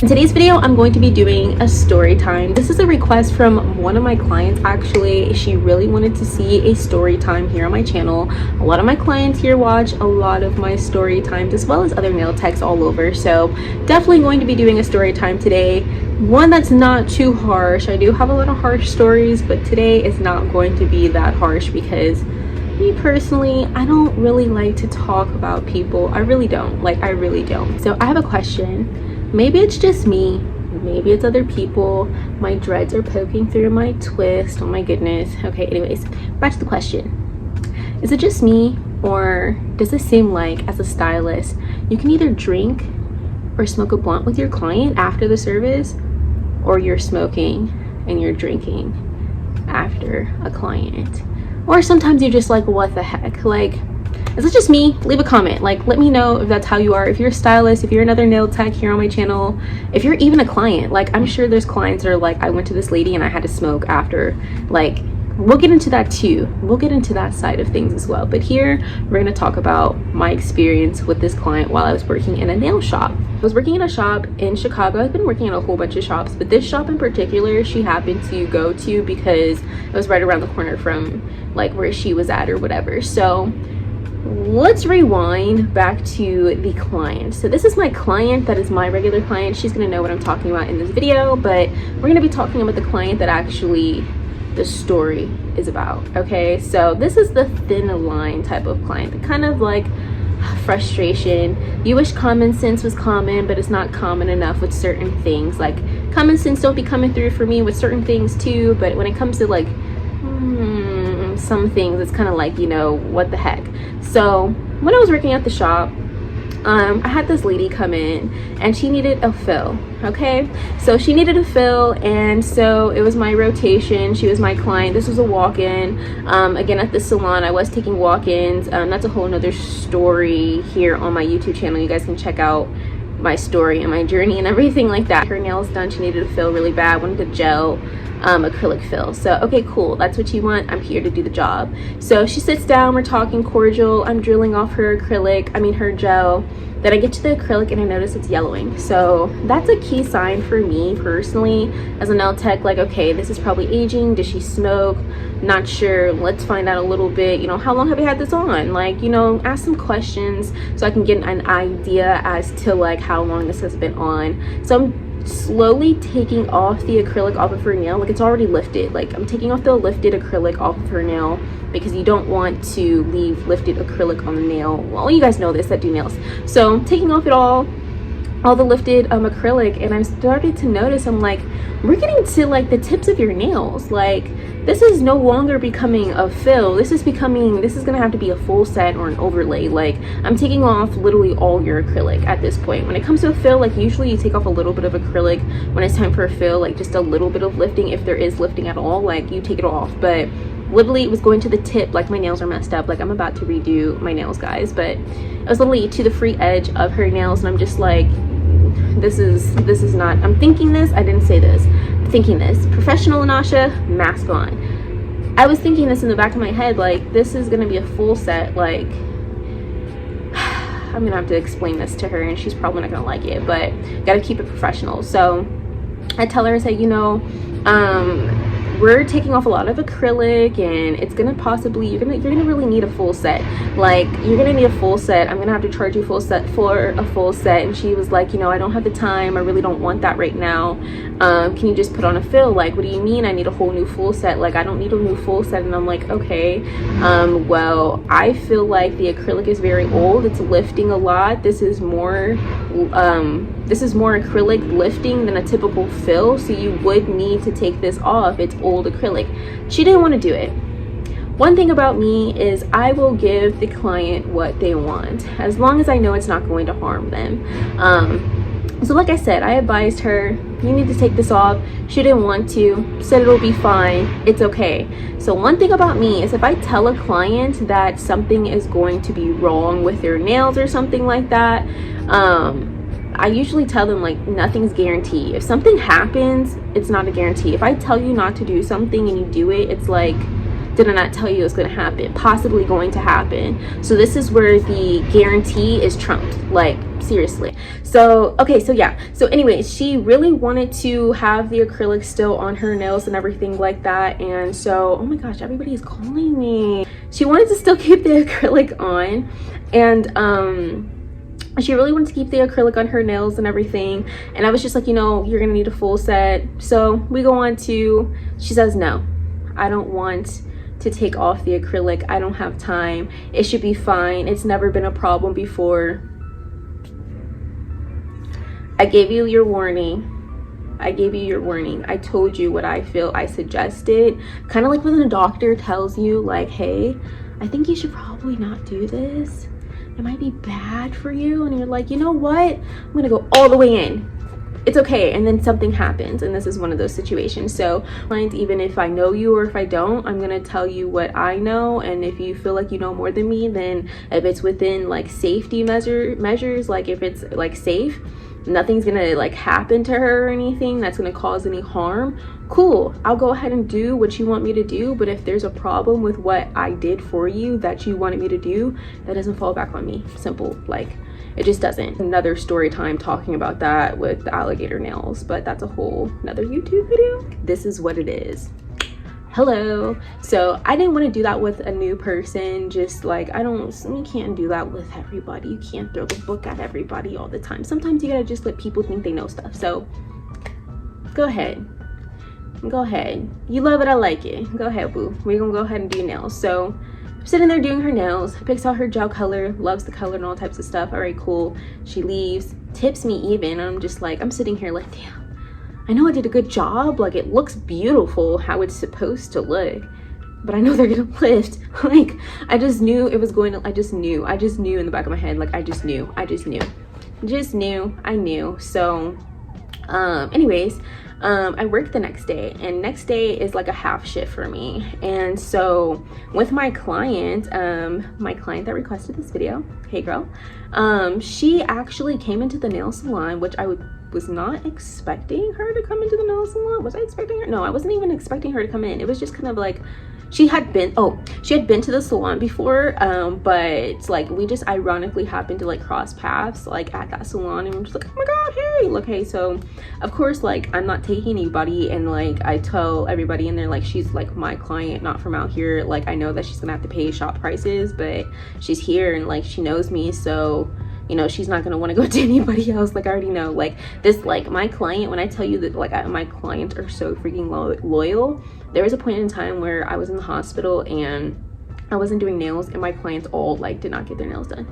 In today's video, I'm going to be doing a story time. This is a request from one of my clients. Actually, she really wanted to see a story time here on my channel. A lot of my clients here watch a lot of my story times as well as other nail techs all over. So definitely going to be doing a story time today. One that's not too harsh. I do have a lot of harsh stories, but today is not going to be that harsh because me personally, I don't really like to talk about people. I really don't. I really don't. So I have a question. Maybe it's just me, maybe it's other people. My dreads are poking through my twist. Oh my goodness. Okay, anyways, back to the question. Is it just me, or does it seem like as a stylist you can either drink or smoke a blunt with your client after the service, or you're smoking and you're drinking after a client? Or sometimes you're just like, what the heck? Is it just me? Leave a comment. Let me know if that's how you are. If you're a stylist, if you're another nail tech here on my channel, if you're even a client. I'm sure there's clients that are like, I went to this lady and I had to smoke after. We'll get into that too. We'll get into that side of things as well. But here, we're going to talk about my experience with this client while I was working in a nail shop. I was working in a shop in Chicago. I've been working in a whole bunch of shops, but this shop in particular, she happened to go to because it was right around the corner from where she was at or whatever. So let's rewind back to the client. So this is my client. That is my regular client. She's going to know what I'm talking about in this video, but we're going to be talking about the client that actually the story is about. Okay, so this is the thin line type of client, the kind of frustration. You wish common sense was common, but it's not common enough with certain things. Common sense don't be coming through for me with certain things too, but when it comes to some things, it's kind of what the heck. So when I was working at the shop, I had this lady come in and she needed a fill. Okay, so she needed a fill, and so it was my rotation. She was my client. This was a walk-in. Again, at the salon, I was taking walk-ins. That's a whole nother story here on my YouTube channel. You guys can check out my story and my journey and everything like that. Her nails done. She needed a fill really bad. Wanted a gel acrylic fill. So okay, cool, that's what you want. I'm here to do the job. So she sits down, we're talking cordial. I'm drilling off her her gel. Then I get to the acrylic and I notice it's yellowing. So that's a key sign for me personally as a nail tech. Okay, this is probably aging. Does she smoke? Not sure. Let's find out a little bit. How long have you had this on? Ask some questions so I can get an idea as to how long this has been on. So I'm slowly taking off the acrylic off of her nail. It's already lifted. I'm taking off the lifted acrylic off of her nail because you don't want to leave lifted acrylic on the nail. Well, you guys know this that do nails. So I'm taking off all the lifted acrylic, and I started to notice, I'm we're getting to the tips of your nails. This is no longer becoming a fill. This is gonna have to be a full set or an overlay. I'm taking off literally all your acrylic at this point. When it comes to a fill, usually you take off a little bit of acrylic when it's time for a fill, just a little bit of lifting, if there is lifting at all, you take it off. But literally it was going to the tip. My nails are messed up. I'm about to redo my nails, guys, but it was literally to the free edge of her nails, and I'm just this is not, I'm thinking this, I didn't say this, I'm thinking this, professional Anasha, mask on. I was thinking this in the back of my head, this is gonna be a full set. I'm gonna have to explain this to her and she's probably not gonna like it, but gotta keep it professional. So I tell her, I say, we're taking off a lot of acrylic, and it's gonna possibly, you're gonna really need a full set. You're gonna need a full set. I'm gonna have to charge you full set for a full set. And she was like, I don't have the time. I really don't want that right now. Can you just put on a fill? What do you mean I need a whole new full set? I don't need a new full set. And I'm like, okay, well, I feel like the acrylic is very old. It's lifting a lot. This is more acrylic lifting than a typical fill, so you would need to take this off. It's old acrylic. She didn't want to do it. One thing about me is I will give the client what they want as long as I know it's not going to harm them. So like I said, I advised her, you need to take this off. She didn't want to, said it'll be fine, it's okay. So one thing about me is if I tell a client that something is going to be wrong with their nails or something like that, I usually tell them nothing's guaranteed. If something happens, it's not a guarantee. If I tell you not to do something and you do it, it's did I not tell you it was going to happen? Possibly going to happen. So this is where the guarantee is trumped, like seriously. So okay, so yeah, so anyways, she really wanted to have the acrylic still on her nails and everything like that. And so, oh my gosh, everybody is calling me. She wanted to still keep the acrylic on, and she really wanted to keep the acrylic on her nails and everything. And I was just like, you know, you're gonna need a full set. So we go on to, she says, no, I don't want to take off the acrylic. I don't have time. It should be fine. It's never been a problem before. I gave you your warning. I gave you your warning. I told you what I feel. I suggested, kind of like when a doctor tells you like, hey, I think you should probably not do this. It might be bad for you. And you're like, you know what? I'm gonna go all the way in. It's okay. And then something happens, and this is one of those situations. So even if I know you or if I don't, I'm gonna tell you what I know. And if you feel like you know more than me, then if it's within like safety measures, like if it's like safe, nothing's gonna like happen to her or anything that's gonna cause any harm, cool, I'll go ahead and do what you want me to do. But if there's a problem with what I did for you that you wanted me to do, that doesn't fall back on me. Simple. Like, it just doesn't. Another story time talking about that with the alligator nails, but that's a whole another YouTube video. This is what it is. Hello. So I didn't want to do that with a new person. Just like, you can't do that with everybody. You can't throw the book at everybody all the time. Sometimes you gotta just let people think they know stuff. So go ahead. You love it, I like it. Go ahead, boo. We're gonna go ahead and do your nails. So I'm sitting there doing her nails, picks out her gel color, loves the color and all types of stuff. All right, cool. She leaves, tips me even. I'm just like, I'm sitting here like, damn, I know I did a good job. Like, it looks beautiful how it's supposed to look, but I know they're gonna lift. Like, I just knew it was going to, I just knew in the back of my head. Like, I knew. So anyways, I worked the next day, and next day is like a half shift for me. And so with my client that requested this video, hey girl, she actually came into the nail salon, which I was not expecting her to come into the nail salon. Was I expecting her? No, I wasn't even expecting her to come in. It was just kind of like, she had been to the salon before, but like we just ironically happened to like cross paths like at that salon, and I'm just like, oh my god, hey, look, hey. So of course, like, I'm not taking anybody, and like I tell everybody in there, like, she's like my client, not from out here. Like, I know that she's gonna have to pay shop prices, but she's here and like she knows me, so you know, she's not gonna want to go to anybody else. Like, I already know, like, this, like, my client, when I tell you that, like, my clients are so freaking loyal. There was a point in time where I was in the hospital and I wasn't doing nails, and my clients all, like, did not get their nails done.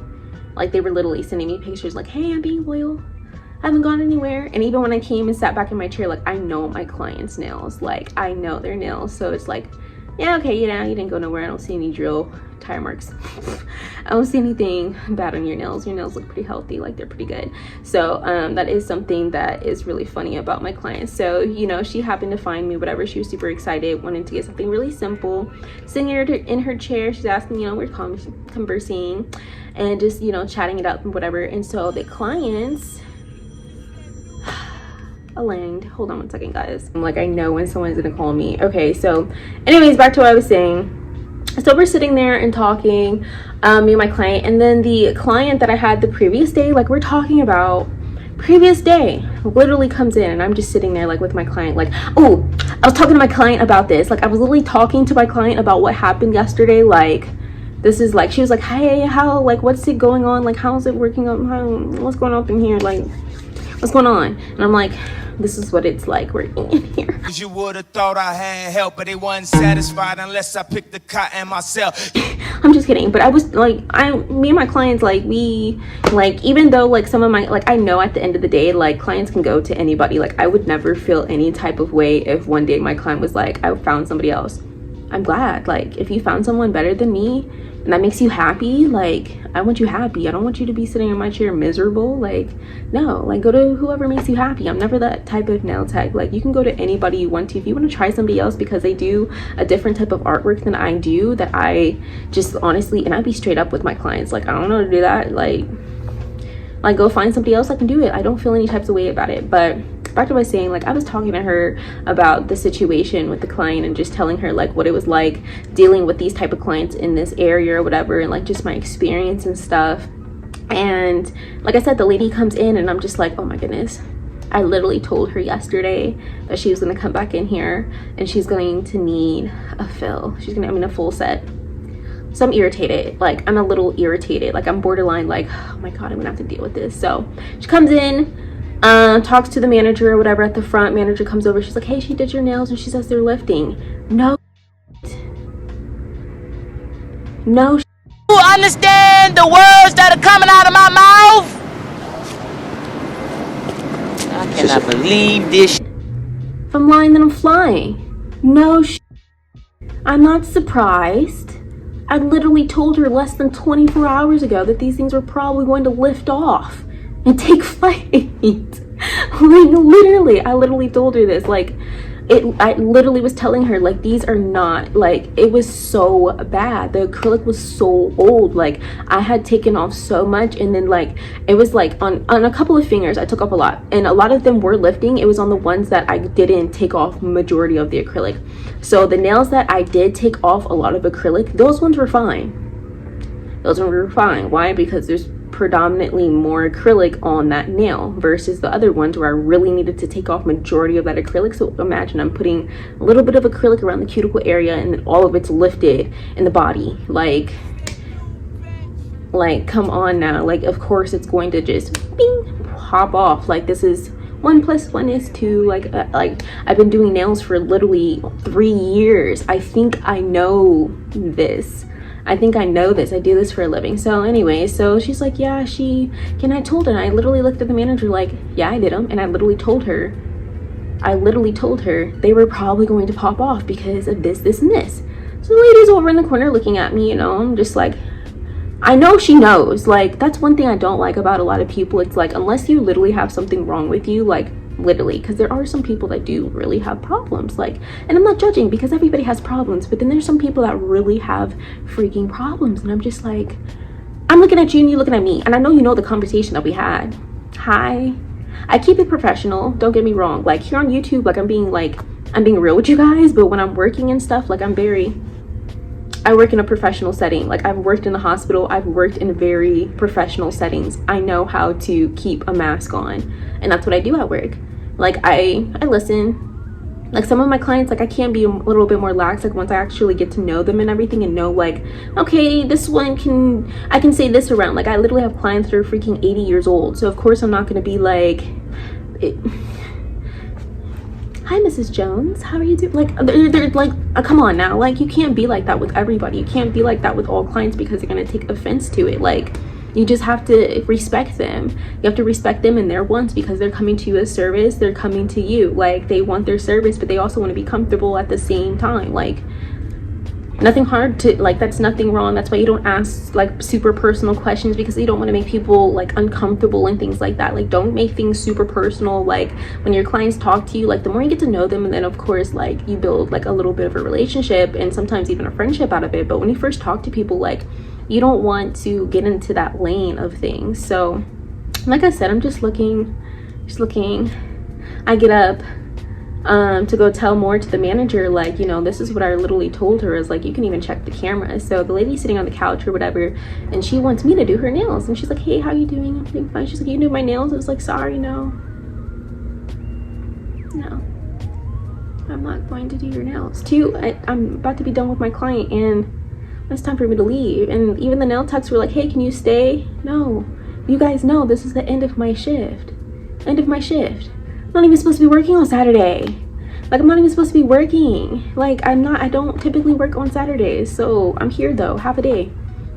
Like, they were literally sending me pictures like, hey, I'm being loyal, I haven't gone anywhere. And even when I came and sat back in my chair, like, I know my clients' nails, like, I know their nails. So it's like, yeah, okay, you know, you didn't go nowhere. I don't see any drill tire marks. I don't see anything bad on your nails. Your nails look pretty healthy, like, they're pretty good. So that is something that is really funny about my clients. So, you know, she happened to find me, whatever. She was super excited, wanting to get something really simple. Sitting in her chair, she's asking, you know, we're conversing and just, you know, chatting it up and whatever. And so the clients, hold on one second, guys. I'm like, I know when someone's gonna call me. Okay, so anyways, back to what I was saying. So we're sitting there and talking, me and my client, and then the client that I had the previous day, like, we're talking about previous day, literally comes in, and I'm just sitting there like with my client, like, oh, I was talking to my client about this. Like, I was literally talking to my client about what happened yesterday. Like, this is like, she was like, hey, how, like, what's it going on? Like, how's it working up? What's going on in here? Like, what's going on? And I'm like, this is what it's like working in here. You would have thought I had help, but they wasn't satisfied unless I picked the cotton myself. I'm just kidding. But I was like, me and my clients, like, we, like, even though, like, some of my, like, I know at the end of the day, like, clients can go to anybody. Like, I would never feel any type of way if one day my client was like, I found somebody else. I'm glad. Like, if you found someone better than me and that makes you happy, like, I want you happy. I don't want you to be sitting in my chair miserable. Like, no, like, go to whoever makes you happy. I'm never that type of nail tech. Like, you can go to anybody you want to. If you want to try somebody else because they do a different type of artwork than I do, that I just honestly, and I'd be straight up with my clients, like, I don't know how to do that. Like, go find somebody else that can do it. I don't feel any types of way about it. But back to what I was saying, like I was talking to her about the situation with the client and just telling her like what it was like dealing with these type of clients in this area or whatever, and like just my experience and stuff. And like I said, the lady comes in and I'm just like, oh my goodness, I literally told her yesterday that she was going to come back in here and she's going to need a fill. She's gonna, I mean, a full set. So I'm irritated. Like I'm a little irritated. Like I'm borderline like, oh my God, I'm gonna have to deal with this. So she comes in, talks to the manager or whatever at the front. Manager comes over. She's like, hey, she did your nails, and she says they're lifting. No. No. You understand the words that are coming out of my mouth? I cannot believe this. If I'm lying, then I'm flying. No. I'm not surprised. I literally told her less than 24 hours ago that these things were probably going to lift off and take flight. Like literally, I literally told her this. Like I literally was telling her like these are not, like it was so bad. The acrylic was so old. Like I had taken off so much, and then like it was like on a couple of fingers I took off a lot, and a lot of them were lifting. It was on the ones that I didn't take off majority of the acrylic. So the nails that I did take off a lot of acrylic, those ones were fine. Those ones were fine. Why? Because there's predominantly more acrylic on that nail versus the other ones where I really needed to take off majority of that acrylic. So imagine I'm putting a little bit of acrylic around the cuticle area and then all of it's lifted in the body. Like come on now. Like of course it's going to just bing, pop off. Like this is 1 + 1 is 2. Like I've been doing nails for literally 3 years. I think I know this. I do this for a living. So anyway, so she's like, yeah, I told her, and I literally looked at the manager like, yeah, I did them. And I literally told her they were probably going to pop off because of this, this, and this. So the lady's over in the corner looking at me, you know, I'm just like, I know she knows. Like that's one thing I don't like about a lot of people. It's like, unless you literally have something wrong with you, like literally, because there are some people that do really have problems, like, and I'm not judging because everybody has problems, but then there's some people that really have freaking problems, and I'm just like, I'm looking at you and you looking at me, and I know you know the conversation that we had. Hi, I keep it professional, don't get me wrong. Like here on YouTube, like I'm being real with you guys, but when I'm working and stuff, like I work in a professional setting. Like I've worked in the hospital, I've worked in very professional settings. I know how to keep a mask on, and that's what I do at work. Like I listen. Like some of my clients, like I can be a little bit more lax, like once I actually get to know them and everything and know like, okay, this one I can say this around. Like I literally have clients that are freaking 80 years old, so of course I'm not going to be like, hi Mrs. Jones, how are you doing? Like they're like, come on now, like you can't be like that with everybody. You can't be like that with all clients because they're going to take offense to it. Like you just have to respect them. You have to respect them and their wants because they're coming to you as service. They're coming to you, like they want their service, but they also want to be comfortable at the same time. Like nothing hard to, like that's nothing wrong. That's why you don't ask like super personal questions, because you don't want to make people like uncomfortable and things like that. Like don't make things super personal. Like when your clients talk to you, like the more you get to know them, and then of course like you build like a little bit of a relationship and sometimes even a friendship out of it. But when you first talk to people, like you don't want to get into that lane of things. So like I said, I'm just looking. I get up to go tell more to the manager, like, you know, this is what I literally told her, is like, you can even check the camera. So the lady's sitting on the couch or whatever, and she wants me to do her nails, and she's like, hey, how you doing? I'm doing fine. She's like, you do my nails? I was like, sorry, no, I'm not going to do your nails. I'm about to be done with my client and it's time for me to leave. And even the nail techs were like, hey, can you stay? No, you guys know this is the end of my shift. I'm not even supposed to be working on Saturday. Like I'm not even supposed to be working. Like I don't typically work on Saturdays. So I'm here though, half a day.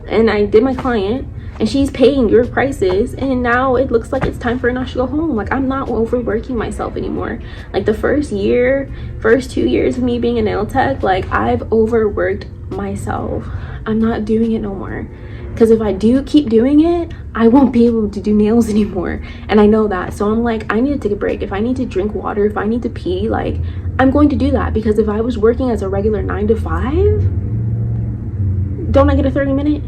And I did my client and she's paying your prices, and now it looks like it's time for us to go home. Like I'm not overworking myself anymore. Like the first 2 years of me being a nail tech, like I've overworked myself. I'm not doing it no more. Because if I do keep doing it, I won't be able to do nails anymore. And I know that. So I'm like, I need to take a break. If I need to drink water, if I need to pee, like I'm going to do that. Because if I was working as a regular 9 to 5, don't I get a 30-minute?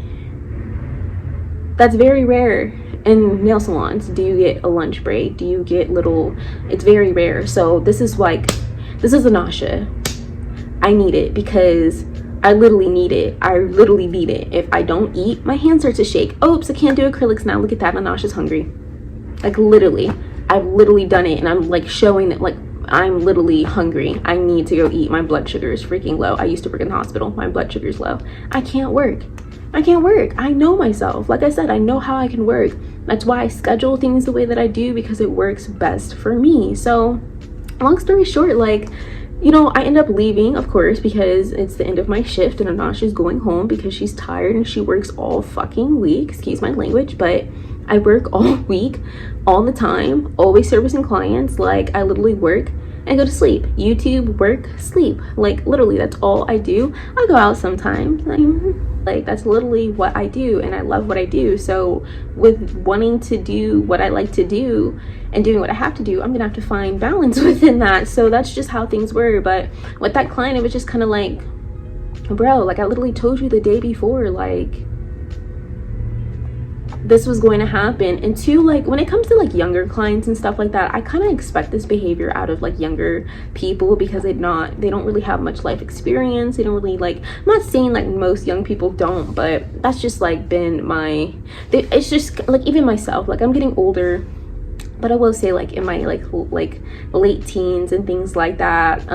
That's very rare. in nail salons, do you get a lunch break? Do you get little, it's very rare. So this is a nausea. I need it because I literally need it. I literally need it. If I don't eat, my hands start to shake. Oops, I can't do acrylics now. Look at that, my nausea's hungry. Like literally, I've literally done it, and I'm like showing that like I'm literally hungry. I need to go eat. My blood sugar is freaking low. I used to work in the hospital. My blood sugar is low. I can't work. I know myself. Like I said, I know how I can work. That's why I schedule things the way that I do, because it works best for me. So long story short, like, you know, I end up leaving, of course, because it's the end of my shift and Anasha's going home because she's tired and she works all fucking week. Excuse my language, but I work all week, all the time, always servicing clients. Like, I literally work and go to sleep. YouTube, work, sleep. Like, literally, that's all I do. I go out sometimes. Like, that's literally what I do, and I love what I do. So with wanting to do what I like to do and doing what I have to do, I'm gonna have to find balance within that. So that's just how things were. But with that client, it was just kind of like, bro, like I literally told you the day before, like, this was going to happen. And two, like when it comes to like younger clients and stuff like that, I kind of expect this behavior out of like younger people because they don't really have much life experience. They don't really, like, I'm not saying like most young people don't, but that's just like been my, it's just like, even myself, like I'm getting older, but I will say like in my like late teens and things like that,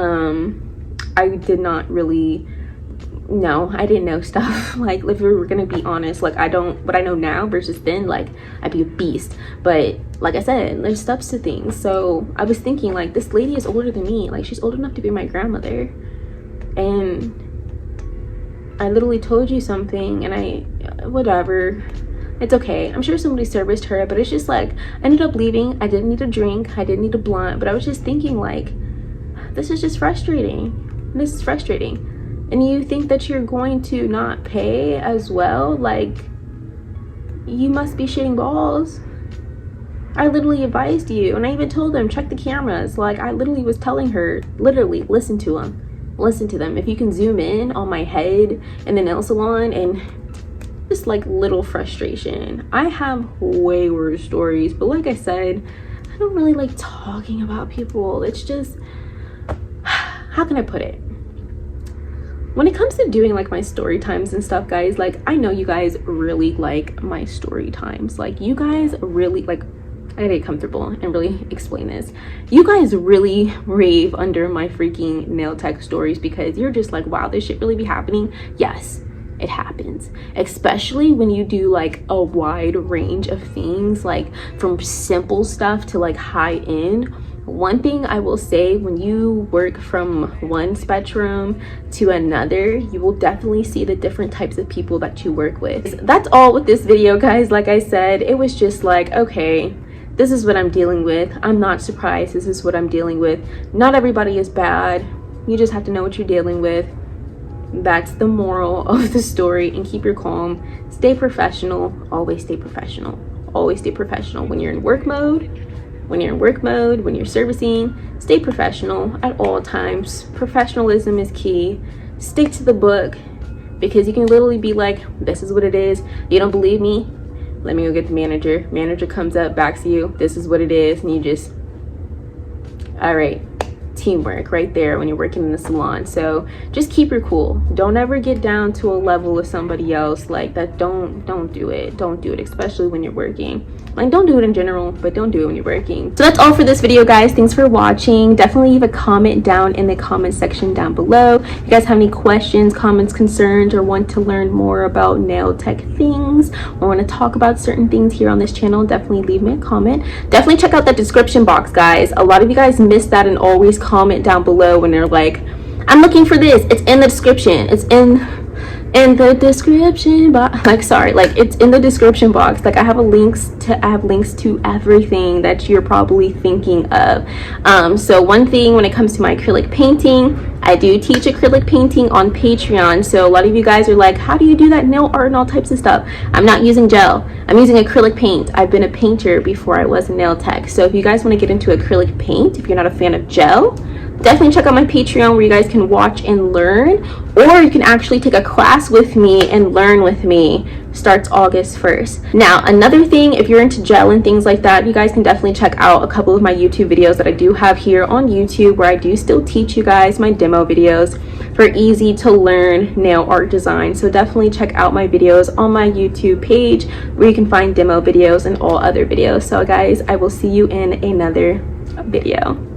I did not really, no, I didn't know stuff. Like, if we were gonna be honest, like what I know now versus then, like I'd be a beast. But like I said, there's steps to things. So I was thinking, like, this lady is older than me. Like, she's old enough to be my grandmother, and I literally told you something, and whatever, it's okay. I'm sure somebody serviced her, but it's just like, I ended up leaving. I didn't need a drink, I didn't need a blunt, but I was just thinking, like, this is just frustrating. This is frustrating. And you think that you're going to not pay as well? Like, you must be shitting balls. I literally advised you, and I even told them, check the cameras. Like, I literally was telling her, literally, listen to them. If you can zoom in on my head in the nail salon, and just like little frustration. I have way worse stories, but like I said, I don't really like talking about people. It's just, how can I put it? When it comes to doing like my story times and stuff, guys, like I know you guys really like my story times. Like, you guys really, like, I gotta get comfortable and really explain this. You guys really rave under my freaking nail tech stories because you're just like, wow, this shit really be happening. Yes, it happens, especially when you do like a wide range of things, like from simple stuff to like high end. One thing I will say, when you work from one spectrum to another, you will definitely see the different types of people that you work with. That's all with this video, guys. Like I said, it was just like, okay, this is what I'm dealing with. I'm not surprised. This is what I'm dealing with. Not everybody is bad. You just have to know what you're dealing with. That's the moral of the story. And keep your calm. Stay professional. Always stay professional. Always stay professional. When you're in work mode, when you're servicing, stay professional at all times. Professionalism is key. Stick to the book, because you can literally be like, this is what it is. You don't believe me? Let me go get the manager. Manager comes up, backs you. This is what it is. And you just, all right. Teamwork right there when you're working in the salon. So just keep your cool. Don't ever get down to a level of somebody else like that. Don't do it. Don't do it, especially when you're working. Like, don't do it in general, but don't do it when you're working. So that's all for this video, guys. Thanks for watching. Definitely leave a comment down in the comment section down below. If you guys have any questions, comments, concerns, or want to learn more about nail tech things, or want to talk about certain things here on this channel, definitely leave me a comment. Definitely check out that description box, guys. A lot of you guys miss that and always comment down below when they're like, I'm looking for this. It's in the description. It's in the description box. Like, sorry, like, it's in the description box. Like, I have links to everything that you're probably thinking of. So one thing, when it comes to my acrylic painting, I do teach acrylic painting on Patreon. So a lot of you guys are like, how do you do that nail art and all types of stuff? I'm not using gel. I'm using acrylic paint. I've been a painter before I was a nail tech. So if you guys want to get into acrylic paint, if you're not a fan of gel, definitely check out my Patreon where you guys can watch and learn. or you can actually take a class with me and learn with me. Starts August 1st. Now, another thing, if you're into gel and things like that, you guys can definitely check out a couple of my YouTube videos that I do have here on YouTube, where I do still teach you guys my demo videos for easy to learn nail art design. So definitely check out my videos on my YouTube page, where you can find demo videos and all other videos. So guys, I will see you in another video.